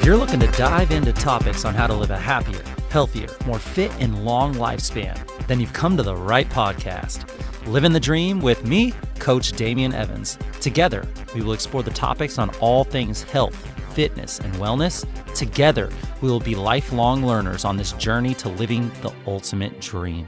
you're looking to dive into topics on how to live a happier, healthier, more fit, and long lifespan, then you've come to the right podcast. Livin the Dream with me, Coach Damian Evans. Together, we will explore the topics on all things health, fitness, and wellness. Together, we will be lifelong learners on this journey to living the ultimate dream.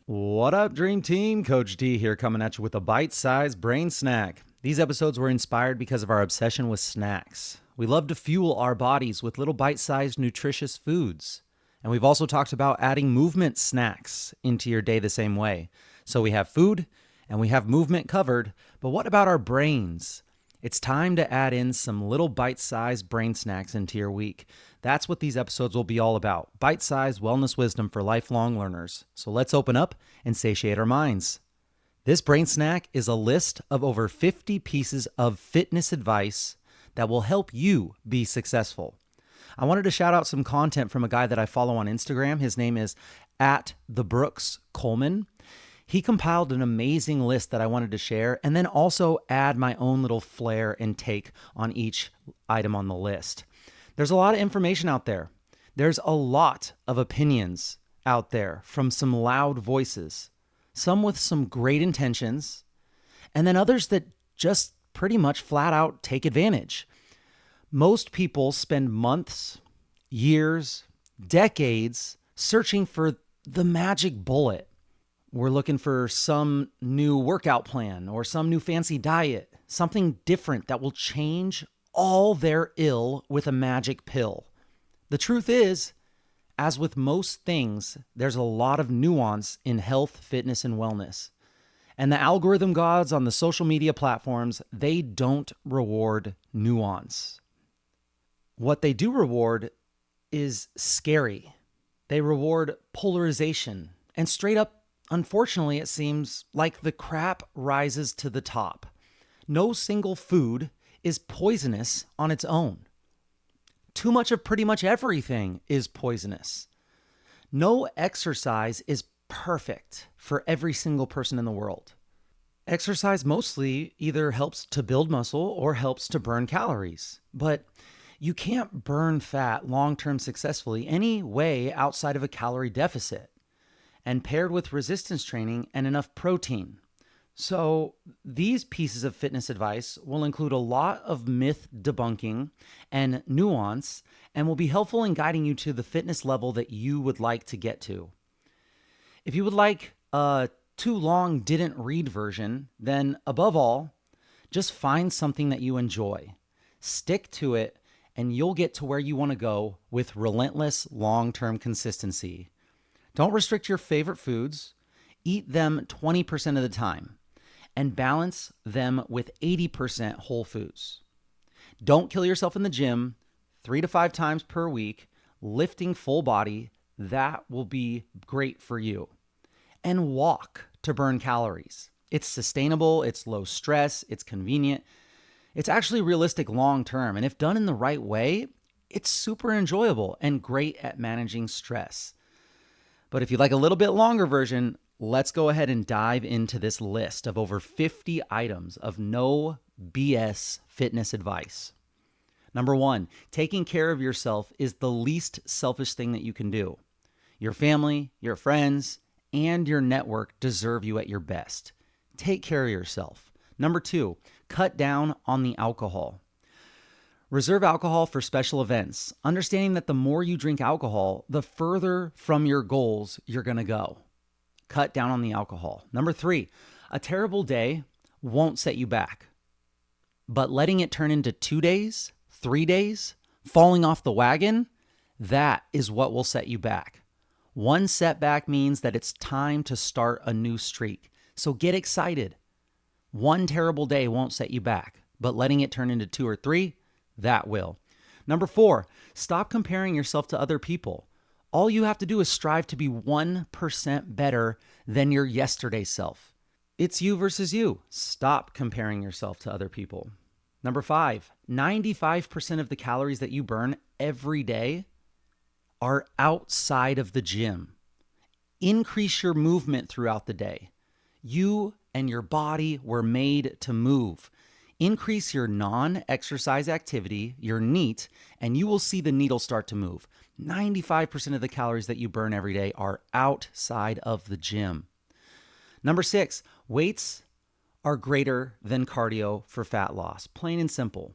What up, Dream Team? Coach D here, coming at you with a bite-sized brain snack. These episodes were inspired because of our obsession with snacks. We love to fuel our bodies with little bite-sized nutritious foods. And we've also talked about adding movement snacks into your day the same way. So we have food and we have movement covered, but what about our brains? It's time to add in some little bite-sized brain snacks into your week. That's what these episodes will be all about. Bite-sized wellness wisdom for lifelong learners. So let's open up and satiate our minds. This brain snack is a list of over 50 pieces of fitness advice that will help you be successful. I wanted to shout out some content from a guy that I follow on Instagram. His name is @TheBrooksColeman. He compiled an amazing list that I wanted to share and then also add my own little flair and take on each item on the list. There's a lot of information out there. There's a lot of opinions out there from some loud voices, some with some great intentions, and then others that just pretty much flat out take advantage. Most people spend months, years, decades searching for the magic bullet. We're looking for some new workout plan or some new fancy diet, something different that will change all their ill with a magic pill. The truth is, as with most things, there's a lot of nuance in health, fitness, and wellness. And the algorithm gods on the social media platforms, they don't reward nuance. What they do reward is scary. They reward polarization. And straight up, unfortunately, it seems like the crap rises to the top. No single food is poisonous on its own. Too much of pretty much everything is poisonous. No exercise is perfect for every single person in the world. Exercise mostly either helps to build muscle or helps to burn calories. But you can't burn fat long-term successfully any way outside of a calorie deficit and paired with resistance training and enough protein. So these pieces of fitness advice will include a lot of myth debunking and nuance and will be helpful in guiding you to the fitness level that you would like to get to. If you would like a too long didn't read version, then above all, just find something that you enjoy. Stick to it and you'll get to where you want to go with relentless long-term consistency. Don't restrict your favorite foods. Eat them 20% of the time and balance them with 80% whole foods. Don't kill yourself in the gym 3 to 5 times per week, lifting full body. That will be great for you. And walk to burn calories. It's sustainable, it's low stress, it's convenient. It's actually realistic long term. And if done in the right way, it's super enjoyable and great at managing stress. But if you'd like a little bit longer version, let's go ahead and dive into this list of over 50 items of no BS fitness advice. Number 1, taking care of yourself is the least selfish thing that you can do. Your family, your friends, and your network deserve you at your best. Take care of yourself. Number 2, cut down on the alcohol. Reserve alcohol for special events, understanding that the more you drink alcohol, the further from your goals you're going to go. Cut down on the alcohol. Number 3, a terrible day won't set you back. But letting it turn into 2 days, 3 days, falling off the wagon, that is what will set you back. One setback means that it's time to start a new streak. So get excited. One terrible day won't set you back, but letting it turn into 2 or 3, that will. Number 4, stop comparing yourself to other people. All you have to do is strive to be 1% better than your yesterday self. It's you versus you. Stop comparing yourself to other people. Number 5, 95% of the calories that you burn every day are outside of the gym. Increase your movement throughout the day. You and your body were made to move. Increase your non-exercise activity, your NEAT, and you will see the needle start to move. 95% of the calories that you burn every day are outside of the gym. Number 6, weights are greater than cardio for fat loss. Plain and simple.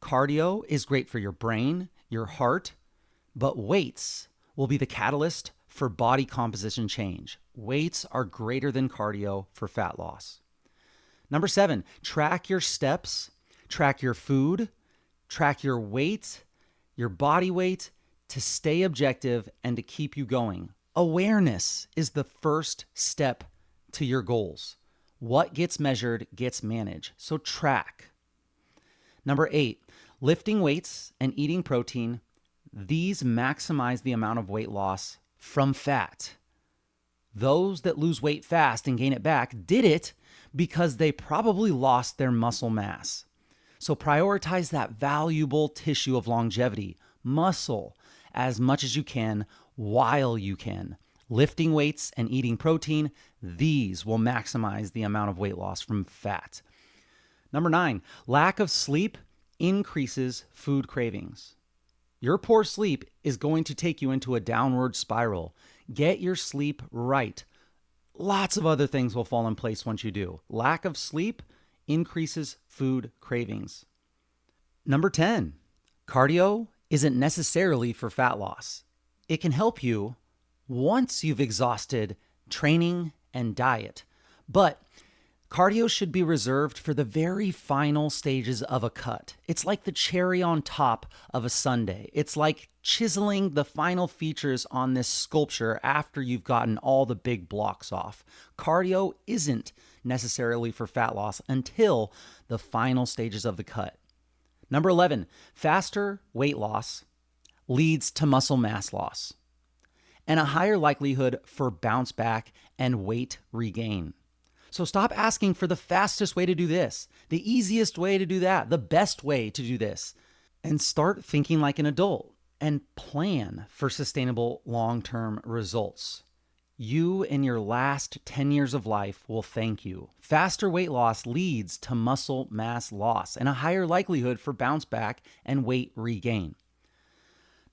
Cardio is great for your brain, your heart, but weights will be the catalyst for body composition change. Weights are greater than cardio for fat loss. Number 7, track your steps, track your food, track your weight, your body weight to stay objective and to keep you going. Awareness is the first step to your goals. What gets measured gets managed, so track. Number 8, lifting weights and eating protein. These maximize the amount of weight loss from fat. Those that lose weight fast and gain it back did it because they probably lost their muscle mass. So prioritize that valuable tissue of longevity, muscle, as much as you can while you can. Lifting weights and eating protein, these will maximize the amount of weight loss from fat. Number 9, lack of sleep increases food cravings. Your poor sleep is going to take you into a downward spiral. Get your sleep right. Lots of other things will fall in place once you do. Lack of sleep increases food cravings. Number 10, cardio isn't necessarily for fat loss. It can help you once you've exhausted training and diet, but cardio should be reserved for the very final stages of a cut. It's like the cherry on top of a sundae. It's like chiseling the final features on this sculpture after you've gotten all the big blocks off. Cardio isn't necessarily for fat loss until the final stages of the cut. Number 11, faster weight loss leads to muscle mass loss and a higher likelihood for bounce back and weight regain. So stop asking for the fastest way to do this, the easiest way to do that, the best way to do this, and start thinking like an adult and plan for sustainable long-term results. You in your last 10 years of life will thank you. Faster weight loss leads to muscle mass loss and a higher likelihood for bounce back and weight regain.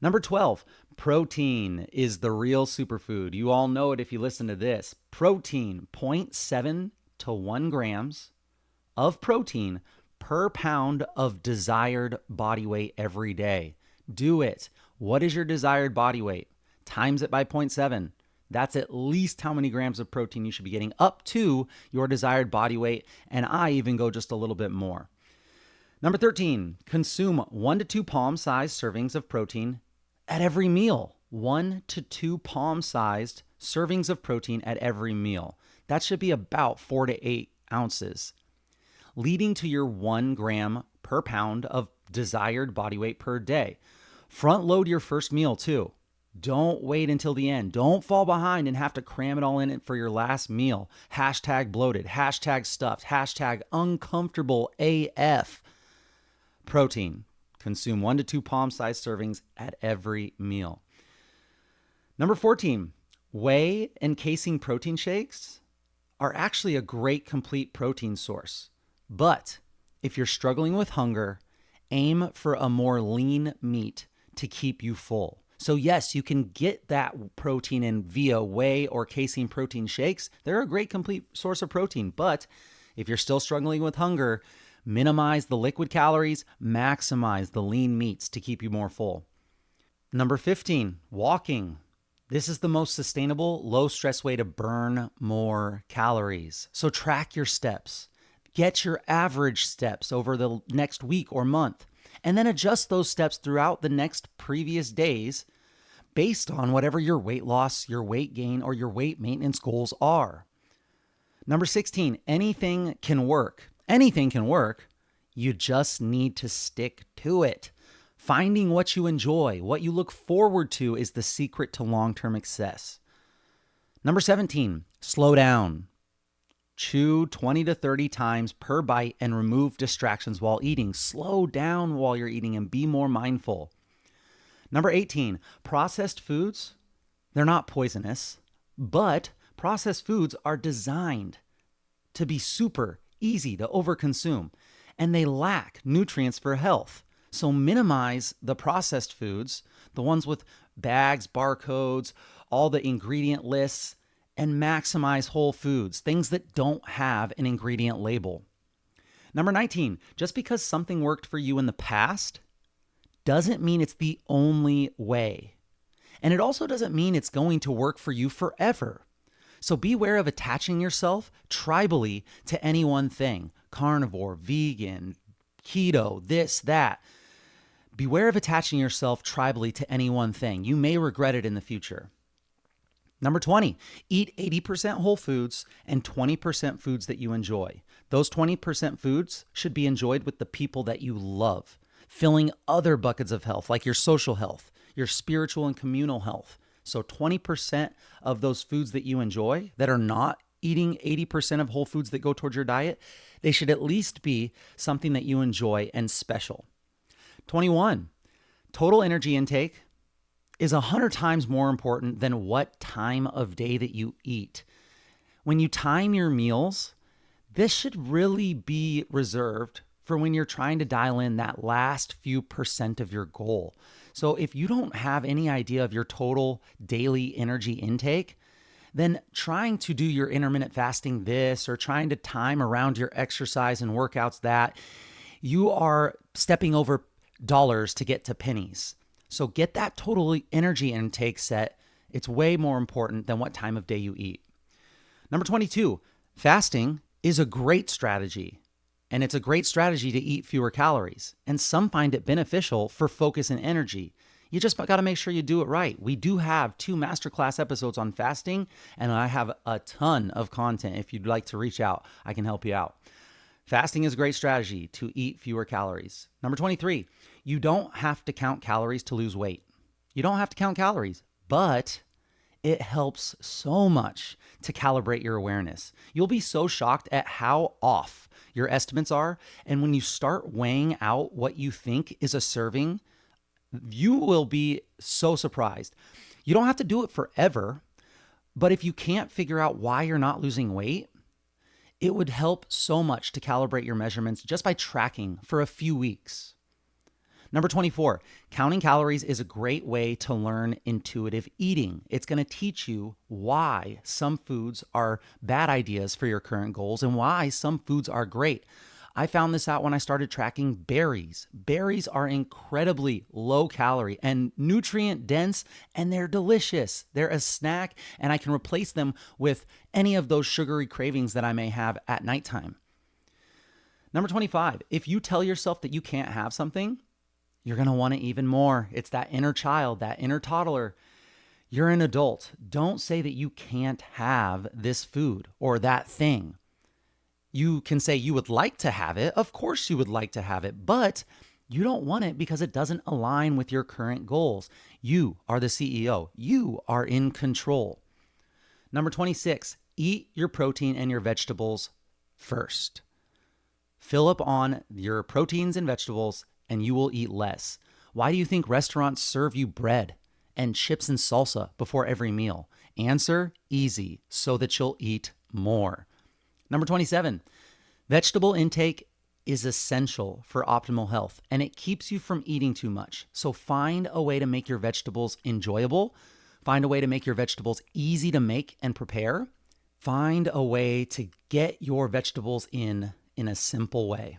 Number 12, protein is the real superfood. You all know it if you listen to this. Protein, 0.7 to 1 grams of protein per pound of desired body weight every day. Do it. What is your desired body weight? Times it by 0.7. That's at least how many grams of protein you should be getting up to your desired body weight. And I even go just a little bit more. Number 13, consume 1 to 2 palm-sized servings of protein at every meal. 1 to 2 palm-sized servings of protein at every meal. That should be about 4 to 8 ounces, leading to your 1 gram per pound of desired body weight per day. Front load your first meal too. Don't wait until the end. Don't fall behind and have to cram it all in for your last meal. Hashtag bloated, hashtag stuffed, hashtag uncomfortable AF. Protein. Consume 1 to 2 palm-sized servings at every meal. Number 14, whey and casein protein shakes are actually a great complete protein source. But if you're struggling with hunger, aim for a more lean meat to keep you full. So yes, you can get that protein in via whey or casein protein shakes. They're a great complete source of protein. But if you're still struggling with hunger, minimize the liquid calories, maximize the lean meats to keep you more full. Number 15, walking. This is the most sustainable, low-stress way to burn more calories. So track your steps. Get your average steps over the next week or month, and then adjust those steps throughout the next previous days based on whatever your weight loss, your weight gain, or your weight maintenance goals are. Number 16, anything can work. Anything can work. You just need to stick to it. Finding what you enjoy, what you look forward to is the secret to long-term success. Number 17, slow down. Chew 20 to 30 times per bite and remove distractions while eating. Slow down while you're eating and be more mindful. Number 18, processed foods, they're not poisonous, but processed foods are designed to be super easy to overconsume. and they lack nutrients for health. So minimize the processed foods, the ones with bags, barcodes, all the ingredient lists, and maximize whole foods, things that don't have an ingredient label. Number 19, just because something worked for you in the past doesn't mean it's the only way. And it also doesn't mean it's going to work for you forever. So beware of attaching yourself tribally to any one thing: carnivore, vegan, keto, this, that. Beware of attaching yourself tribally to any one thing. You may regret it in the future. Number 20, eat 80% whole foods and 20% foods that you enjoy. Those 20% foods should be enjoyed with the people that you love, filling other buckets of health, like your social health, your spiritual and communal health. So 20% of those foods that you enjoy that are not eating 80% of whole foods that go towards your diet, they should at least be something that you enjoy and special. 21, total energy intake is 100 times more important than what time of day that you eat. When you time your meals, this should really be reserved for when you're trying to dial in that last few percent of your goal. So if you don't have any idea of your total daily energy intake, then trying to do your intermittent fasting this or trying to time around your exercise and workouts that, you are stepping over dollars to get to pennies. So get that total energy intake set. It's way more important than what time of day you eat. Number 22, fasting is a great strategy. And it's a great strategy to eat fewer calories. And some find it beneficial for focus and energy. You just got to make sure you do it right. We do have 2 masterclass episodes on fasting, and I have a ton of content. If you'd like to reach out, I can help you out. Fasting is a great strategy to eat fewer calories. Number 23, you don't have to count calories to lose weight. You don't have to count calories, but it helps so much to calibrate your awareness. You'll be so shocked at how off your estimates are. And when you start weighing out what you think is a serving, you will be so surprised. You don't have to do it forever, but if you can't figure out why you're not losing weight, it would help so much to calibrate your measurements just by tracking for a few weeks. Number 24, counting calories is a great way to learn intuitive eating. It's going to teach you why some foods are bad ideas for your current goals and why some foods are great. I found this out when I started tracking berries. Berries are incredibly low calorie and nutrient dense, and they're delicious. They're a snack, and I can replace them with any of those sugary cravings that I may have at nighttime. Number 25, if you tell yourself that you can't have something, you're going to want it even more. It's that inner child, that inner toddler. You're an adult. Don't say that you can't have this food or that thing. You can say you would like to have it. Of course you would like to have it, but you don't want it because it doesn't align with your current goals. You are the CEO. You are in control. Number 26, eat your protein and your vegetables first. Fill up on your proteins and vegetables and you will eat less. Why do you think restaurants serve you bread and chips and salsa before every meal? Answer, easy, so that you'll eat more. Number 27, vegetable intake is essential for optimal health, and it keeps you from eating too much. So find a way to make your vegetables enjoyable. Find a way to make your vegetables easy to make and prepare. Find a way to get your vegetables in a simple way.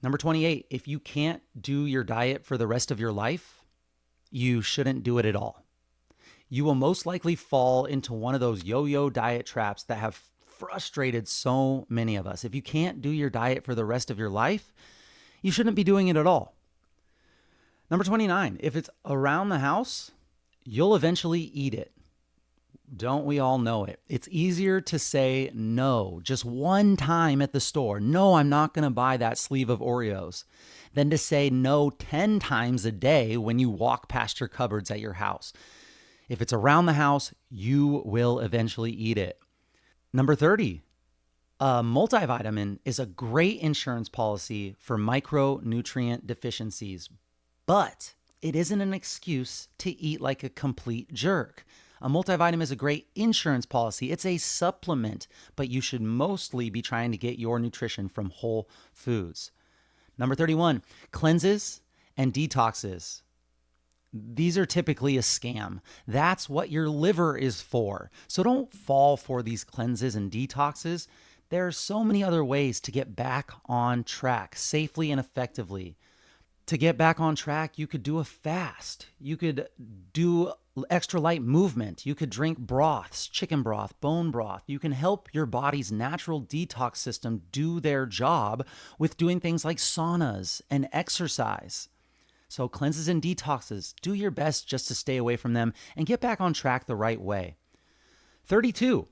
Number 28, if you can't do your diet for the rest of your life, you shouldn't do it at all. You will most likely fall into one of those yo-yo diet traps that have frustrated so many of us. If you can't do your diet for the rest of your life, you shouldn't be doing it at all. Number 29, if it's around the house, you'll eventually eat it. Don't we all know it? It's easier to say no just one time at the store. No, I'm not going to buy that sleeve of Oreos, than to say no 10 times a day when you walk past your cupboards at your house. If it's around the house, you will eventually eat it. Number 30, a multivitamin is a great insurance policy for micronutrient deficiencies, but it isn't an excuse to eat like a complete jerk. A multivitamin is a great insurance policy. It's a supplement, but you should mostly be trying to get your nutrition from whole foods. Number 31, cleanses and detoxes. These are typically a scam. That's what your liver is for. So don't fall for these cleanses and detoxes. There are so many other ways to get back on track safely and effectively. To get back on track, you could do a fast. You could do extra light movement. You could drink broths, chicken broth, bone broth. You can help your body's natural detox system do their job with doing things like saunas and exercise. So cleanses and detoxes, do your best just to stay away from them and get back on track the right way. 32,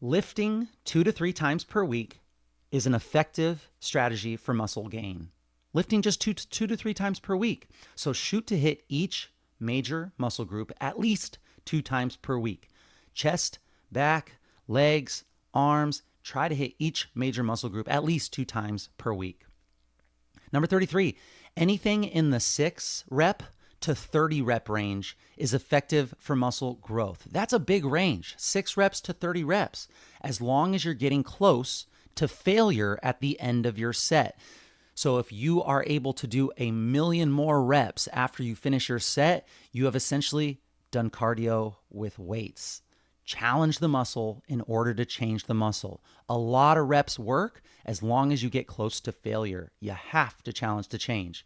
lifting 2 to 3 times per week is an effective strategy for muscle gain. Lifting just 2 to 3 times per week. So shoot to hit each major muscle group at least 2 times per week. Chest, back, legs, arms, try to hit each major muscle group at least 2 times per week. Number 33, anything in the 6 rep to 30 rep range is effective for muscle growth. That's a big range, 6 reps to 30 reps, as long as you're getting close to failure at the end of your set. So if you are able to do 1,000,000 more reps after you finish your set, you have essentially done cardio with weights. Challenge the muscle in order to change the muscle. A lot of reps work as long as you get close to failure. You have to challenge to change,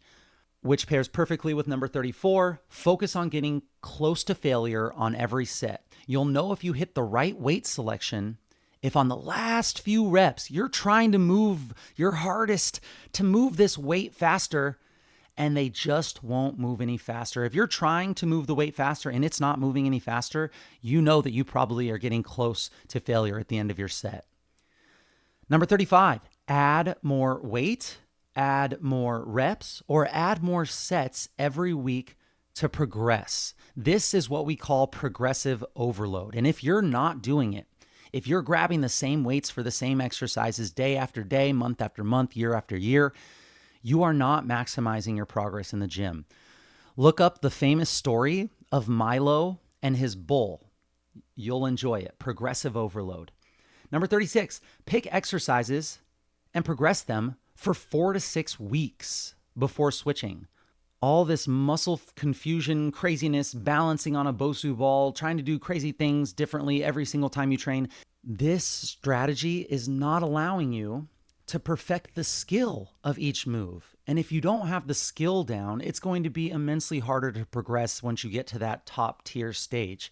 which pairs perfectly with number 34. Focus on getting close to failure on every set. You'll know if you hit the right weight selection if on the last few reps you're trying to move your hardest to move this weight faster and they just won't move any faster. If you're trying to move the weight faster and it's not moving any faster, you know that you probably are getting close to failure at the end of your set. Number 35, add more weight, add more reps, or add more sets every week to progress. This is what we call progressive overload. And if you're not doing it, if you're grabbing the same weights for the same exercises day after day, month after month, year after year, you are not maximizing your progress in the gym. Look up the famous story of Milo and his bull. You'll enjoy it. Progressive overload. Number 36, pick exercises and progress them for 4 to 6 weeks before switching. All this muscle confusion, craziness, balancing on a Bosu ball, trying to do crazy things differently every single time you train. This strategy is not allowing you to perfect the skill of each move. And if you don't have the skill down, it's going to be immensely harder to progress once you get to that top tier stage.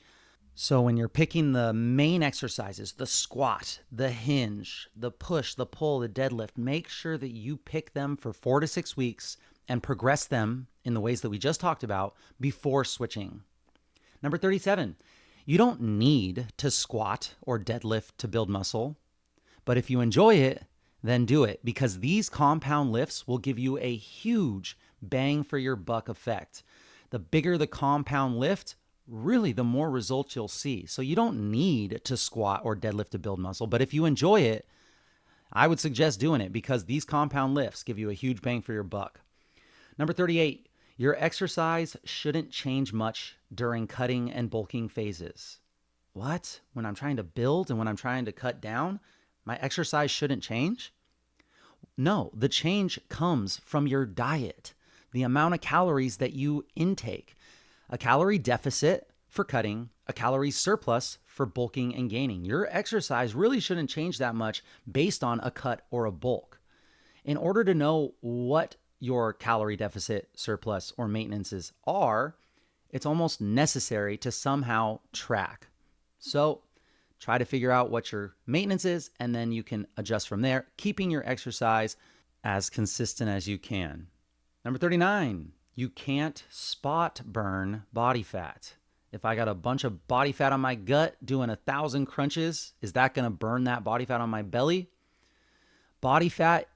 So when you're picking the main exercises, the squat, the hinge, the push, the pull, the deadlift, make sure that you pick them for 4 to 6 weeks and progress them in the ways that we just talked about before switching. Number 37, you don't need to squat or deadlift to build muscle, but if you enjoy it, then do it, because these compound lifts will give you a huge bang for your buck effect. The bigger the compound lift, really the more results you'll see. So you don't need to squat or deadlift to build muscle, but if you enjoy it, I would suggest doing it because these compound lifts give you a huge bang for your buck. Number 38, your exercise shouldn't change much during cutting and bulking phases. What? When I'm trying to build and when I'm trying to cut down, my exercise shouldn't change? No, the change comes from your diet, the amount of calories that you intake. A calorie deficit for cutting, a calorie surplus for bulking and gaining. Your exercise really shouldn't change that much based on a cut or a bulk. In order to know what your calorie deficit, surplus, or maintenances are, it's almost necessary to somehow track. So try to figure out what your maintenance is, and then you can adjust from there, keeping your exercise as consistent as you can. Number 39, you can't spot burn body fat. If I got a bunch of body fat on my gut doing 1,000 crunches, is that going to burn that body fat on my belly? Body fat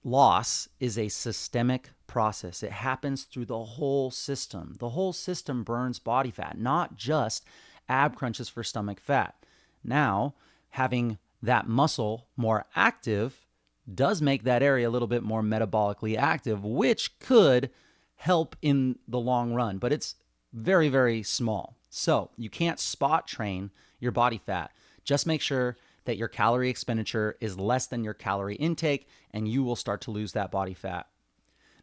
loss is a systemic process. It happens through the whole system. The whole system burns body fat, not just ab crunches for stomach fat. Now, having that muscle more active does make that area a little bit more metabolically active, which could help in the long run, but it's very, very small. So you can't spot train your body fat. Just make sure that your calorie expenditure is less than your calorie intake, and you will start to lose that body fat.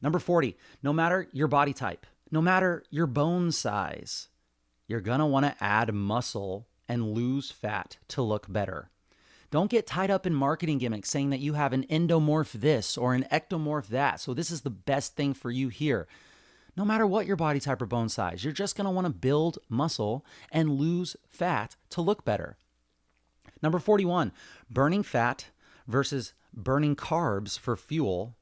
Number 40, no matter your body type, no matter your bone size, you're going to want to add muscle and lose fat to look better. Don't get tied up in marketing gimmicks saying that you have an endomorph this or an ectomorph that. So this is the best thing for you here. No matter what your body type or bone size, you're just going to want to build muscle and lose fat to look better. Number 41, burning fat versus burning carbs for fuel.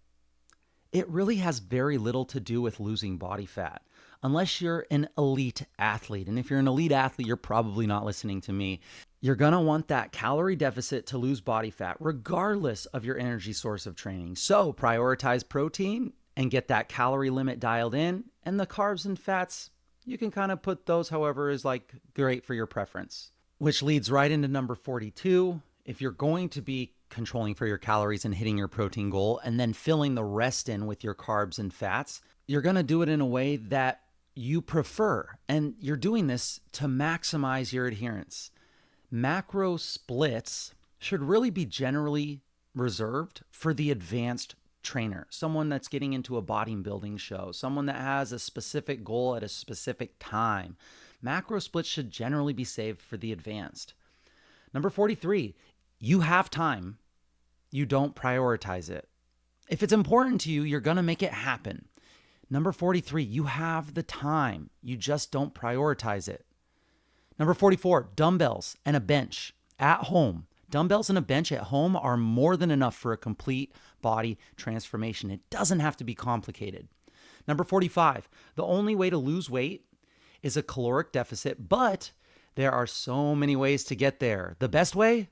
It really has very little to do with losing body fat, unless you're an elite athlete. And if you're an elite athlete, you're probably not listening to me. You're going to want that calorie deficit to lose body fat, regardless of your energy source of training. So prioritize protein and get that calorie limit dialed in. And the carbs and fats, you can kind of put those however is like great for your preference. Which leads right into number 42. If you're going to be controlling for your calories and hitting your protein goal and then filling the rest in with your carbs and fats, you're going to do it in a way that you prefer. And you're doing this to maximize your adherence. Macro splits should really be generally reserved for the advanced trainer, someone that's getting into a bodybuilding show, someone that has a specific goal at a specific time. Macro splits should generally be saved for the advanced. Number 43, you have time. You don't prioritize it. If it's important to you, you're going to make it happen. Number 43, you have the time. You just don't prioritize it. Number 44, dumbbells and a bench at home. Dumbbells and a bench at home are more than enough for a complete body transformation. It doesn't have to be complicated. Number 45, the only way to lose weight is a caloric deficit, but there are so many ways to get there. The best way?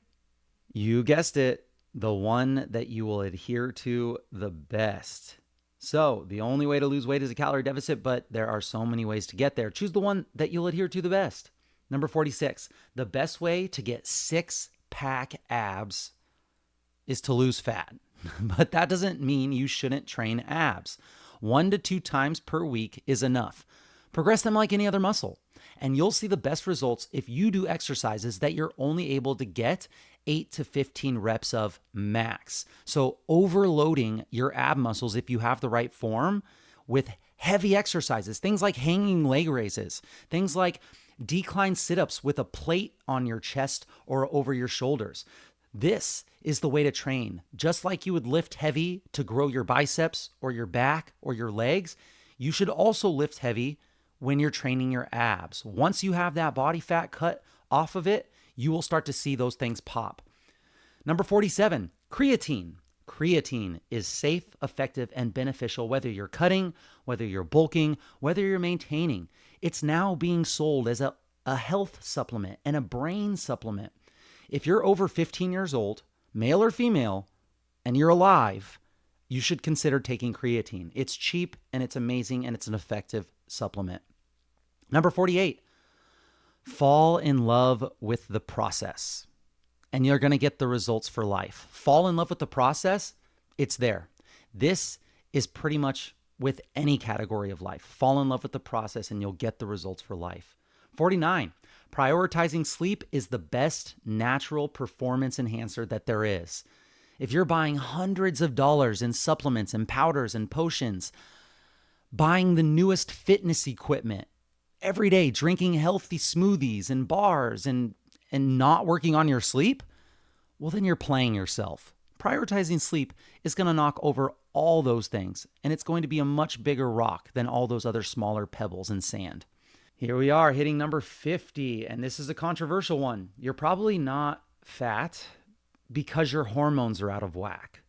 You guessed it, the one that you will adhere to the best. So the only way to lose weight is a calorie deficit, but there are so many ways to get there. Choose the one that you'll adhere to the best. Number 46, the best way to get six-pack abs is to lose fat. But that doesn't mean you shouldn't train abs. 1 to 2 times per week is enough. Progress them like any other muscle. And you'll see the best results if you do exercises that you're only able to get 8 to 15 reps of max. So overloading your ab muscles, if you have the right form, with heavy exercises, things like hanging leg raises, things like decline sit-ups with a plate on your chest or over your shoulders. This is the way to train. Just like you would lift heavy to grow your biceps or your back or your legs, you should also lift heavy when you're training your abs. Once you have that body fat cut off of it, you will start to see those things pop. Number 47, creatine. Creatine is safe, effective, and beneficial whether you're cutting, whether you're bulking, whether you're maintaining. It's now being sold as a health supplement and a brain supplement. If you're over 15 years old, male or female, and you're alive, you should consider taking creatine. It's cheap and it's amazing and it's an effective supplement. Number 48, fall in love with the process and you're going to get the results for life. Fall in love with the process, it's there. This is pretty much with any category of life. Fall in love with the process and you'll get the results for life. 49, prioritizing sleep is the best natural performance enhancer that there is. If you're buying hundreds of dollars in supplements and powders and potions, buying the newest fitness equipment, every day drinking healthy smoothies and bars and not working on your sleep, well, then you're playing yourself. Prioritizing sleep is going to knock over all those things, and it's going to be a much bigger rock than all those other smaller pebbles and sand. Here we are hitting number 50, and this is a controversial one. You're probably not fat because your hormones are out of whack.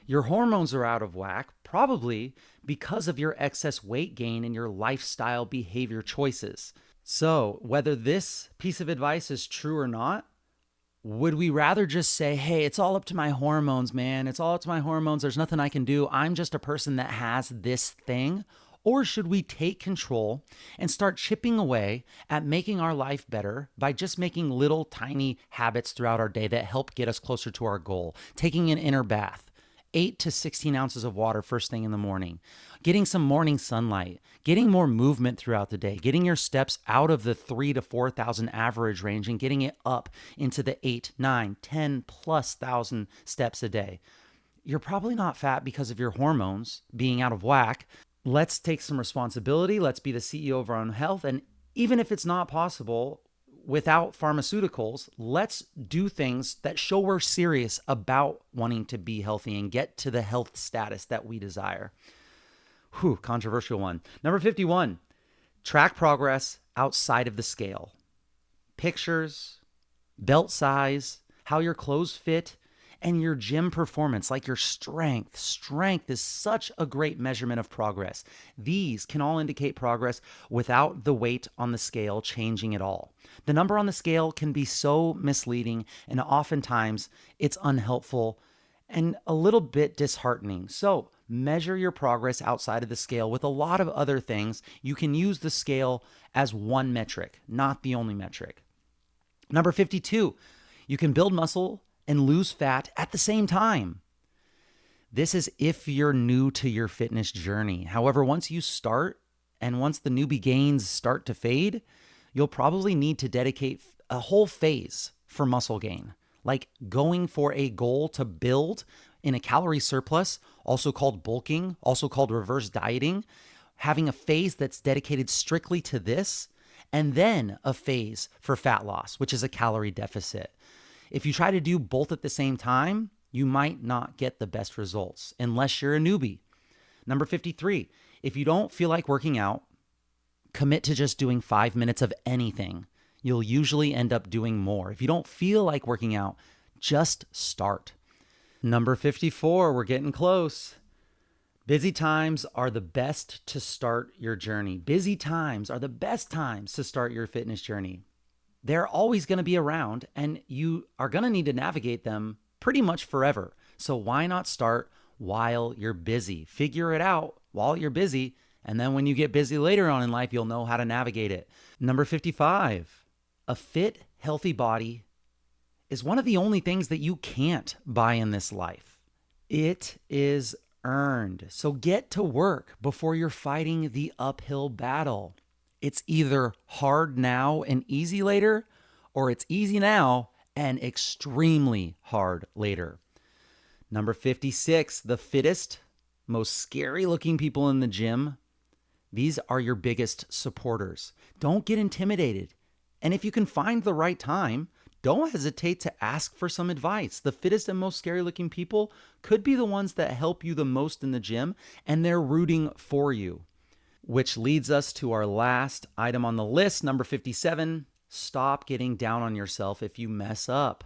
Your hormones are out of whack probably because of your excess weight gain and your lifestyle behavior choices. So whether this piece of advice is true or not, would we rather just say, hey, it's all up to my hormones, man. It's all up to my hormones. There's nothing I can do. I'm just a person that has this thing. Or should we take control and start chipping away at making our life better by just making little tiny habits throughout our day that help get us closer to our goal? Taking an inner bath, 8 to 16 ounces of water first thing in the morning, getting some morning sunlight, getting more movement throughout the day, getting your steps out of the 3,000 to 4,000 average range and getting it up into the 8, 9, 10 plus thousand steps a day. you're probably not fat because of your hormones being out of whack. Let's take some responsibility. Let's be the CEO of our own health. And even if it's not possible without pharmaceuticals, let's do things that show we're serious about wanting to be healthy and get to the health status that we desire. Whew, controversial one. Number 51, track progress outside of the scale. Pictures, belt size, how your clothes fit, and your gym performance, like your strength. Strength is such a great measurement of progress. These can all indicate progress without the weight on the scale changing at all. The number on the scale can be so misleading, and oftentimes it's unhelpful and a little bit disheartening. So measure your progress outside of the scale with a lot of other things. You can use the scale as one metric, not the only metric. Number 52, you can build muscle and lose fat at the same time. This is if you're new to your fitness journey. However, once you start and once the newbie gains start to fade, you'll probably need to dedicate a whole phase for muscle gain, like going for a goal to build in a calorie surplus, also called bulking, also called reverse dieting, having a phase that's dedicated strictly to this, and then a phase for fat loss, which is a calorie deficit. If you try to do both at the same time, you might not get the best results unless you're a newbie. Number 53, if you don't feel like working out, commit to just doing 5 minutes of anything. You'll usually end up doing more. If you don't feel like working out, just start. Number 54, we're getting close. Busy times are the best to start your journey. Busy times are the best times to start your fitness journey. They're always going to be around, and you are going to need to navigate them pretty much forever. So why not start while you're busy? Figure it out while you're busy, and then when you get busy later on in life, you'll know how to navigate it. Number 55, a fit, healthy body is one of the only things that you can't buy in this life. It is earned. So get to work before you're fighting the uphill battle. It's either hard now and easy later, or it's easy now and extremely hard later. Number 56, the fittest, most scary looking people in the gym. These are your biggest supporters. Don't get intimidated. And if you can find the right time, don't hesitate to ask for some advice. The fittest and most scary looking people could be the ones that help you the most in the gym, and they're rooting for you. Which leads us to our last item on the list, number 57. Stop getting down on yourself if you mess up.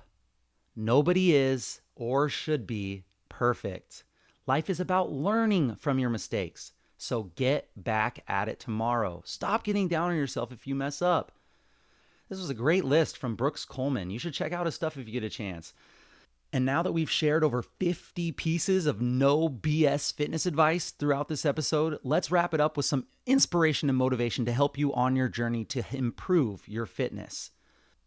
Nobody is or should be perfect. Life is about learning from your mistakes. So get back at it tomorrow. Stop getting down on yourself if you mess up. This was a great list from Brooks Coleman. You should check out his stuff if you get a chance. And now that we've shared over 50 pieces of no BS fitness advice throughout this episode, let's wrap it up with some inspiration and motivation to help you on your journey to improve your fitness.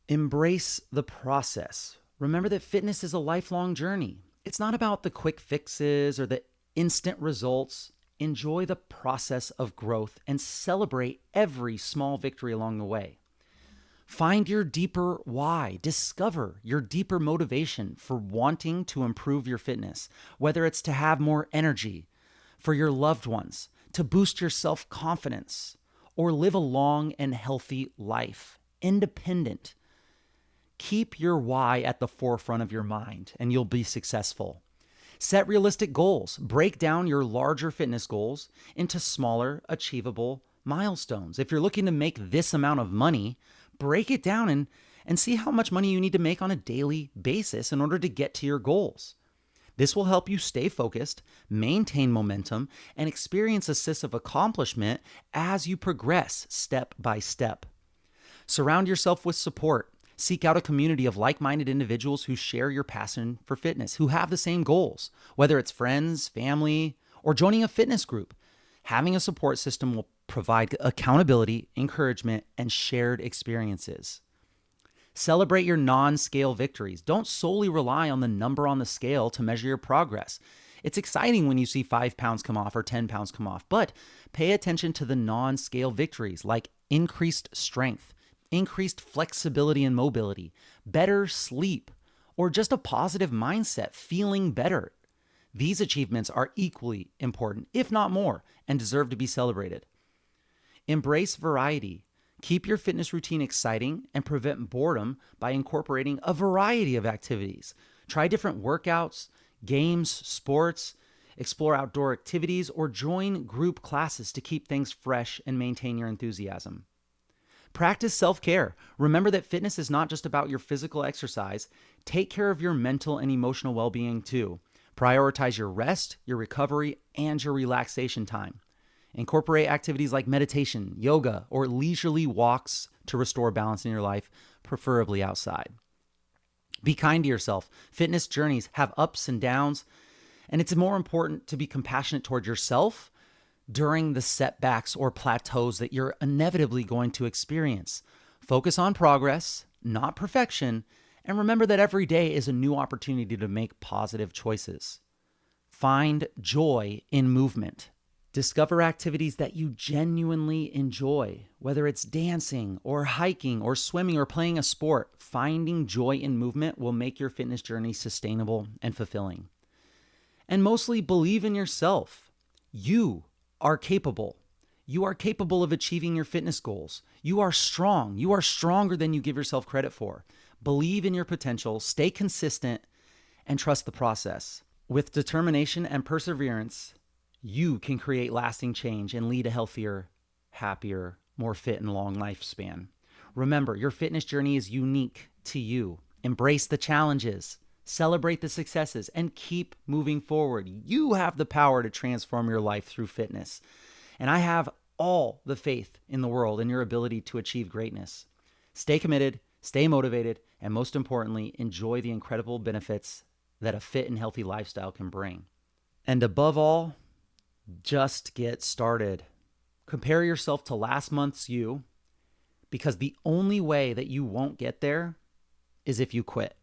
Embrace the process. Remember that fitness is a lifelong journey. It's not about the quick fixes or the instant results. Enjoy the process of growth and celebrate every small victory along the way. Find your deeper why. Discover your deeper motivation for wanting to improve your fitness, whether it's to have more energy, for your loved ones, to boost your self-confidence, or live a long and healthy life, independent. Keep your why at the forefront of your mind, and you'll be successful. Set realistic goals. Break down your larger fitness goals into smaller, achievable milestones. If you're looking to make this amount of money, break it down and see how much money you need to make on a daily basis in order to get to your goals. This will help you stay focused, maintain momentum, and experience a sense of accomplishment as you progress step by step. Surround yourself with support. Seek out a community of like-minded individuals who share your passion for fitness, who have the same goals, whether it's friends, family, or joining a fitness group. Having a support system will provide accountability, encouragement, and shared experiences. Celebrate your non-scale victories. Don't solely rely on the number on the scale to measure your progress. It's exciting when you see 5 pounds come off or 10 pounds come off, but pay attention to the non-scale victories like increased strength, increased flexibility and mobility, better sleep, or just a positive mindset, feeling better. These achievements are equally important, if not more, and deserve to be celebrated. Embrace variety. Keep your fitness routine exciting and prevent boredom by incorporating a variety of activities. Try different workouts, games, sports, explore outdoor activities, or join group classes to keep things fresh and maintain your enthusiasm. Practice self-care. Remember that fitness is not just about your physical exercise. Take care of your mental and emotional well-being too. Prioritize your rest, your recovery, and your relaxation time. Incorporate activities like meditation, yoga, or leisurely walks to restore balance in your life, preferably outside. Be kind to yourself. Fitness journeys have ups and downs, and it's more important to be compassionate toward yourself during the setbacks or plateaus that you're inevitably going to experience. Focus on progress, not perfection, and remember that every day is a new opportunity to make positive choices. Find joy in movement. Discover activities that you genuinely enjoy, whether it's dancing or hiking or swimming or playing a sport. Finding joy in movement will make your fitness journey sustainable and fulfilling. And mostly believe in yourself. You are capable. You are capable of achieving your fitness goals. You are strong. You are stronger than you give yourself credit for. Believe in your potential, stay consistent, and trust the process. With determination and perseverance, you can create lasting change and lead a healthier, happier, more fit and long lifespan. Remember, your fitness journey is unique to you. Embrace the challenges, celebrate the successes, and keep moving forward. You have the power to transform your life through fitness. And I have all the faith in the world in your ability to achieve greatness. Stay committed, stay motivated, and most importantly, enjoy the incredible benefits that a fit and healthy lifestyle can bring. And above all, just get started. Compare yourself to last month's you, because the only way that you won't get there is if you quit.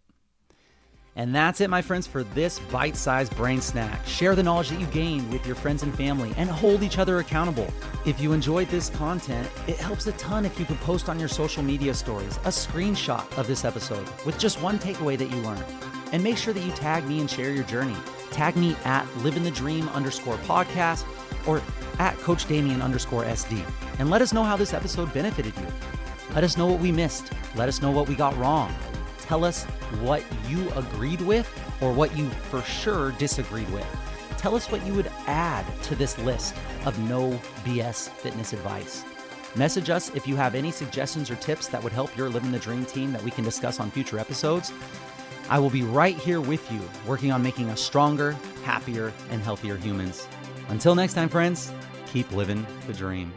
And that's it, my friends, for this bite-sized brain snack. Share the knowledge that you gained with your friends and family and hold each other accountable. If you enjoyed this content, it helps a ton if you could post on your social media stories a screenshot of this episode with just one takeaway that you learned. And make sure that you tag me and share your journey. Tag me at Livin the Dream _podcast or at Coach Damien _SD. And let us know how this episode benefited you. Let us know what we missed. Let us know what we got wrong. Tell us what you agreed with or what you for sure disagreed with. Tell us what you would add to this list of no BS fitness advice. Message us if you have any suggestions or tips that would help your Livin the Dream team that we can discuss on future episodes. I will be right here with you, working on making us stronger, happier, and healthier humans. Until next time, friends, keep living the dream.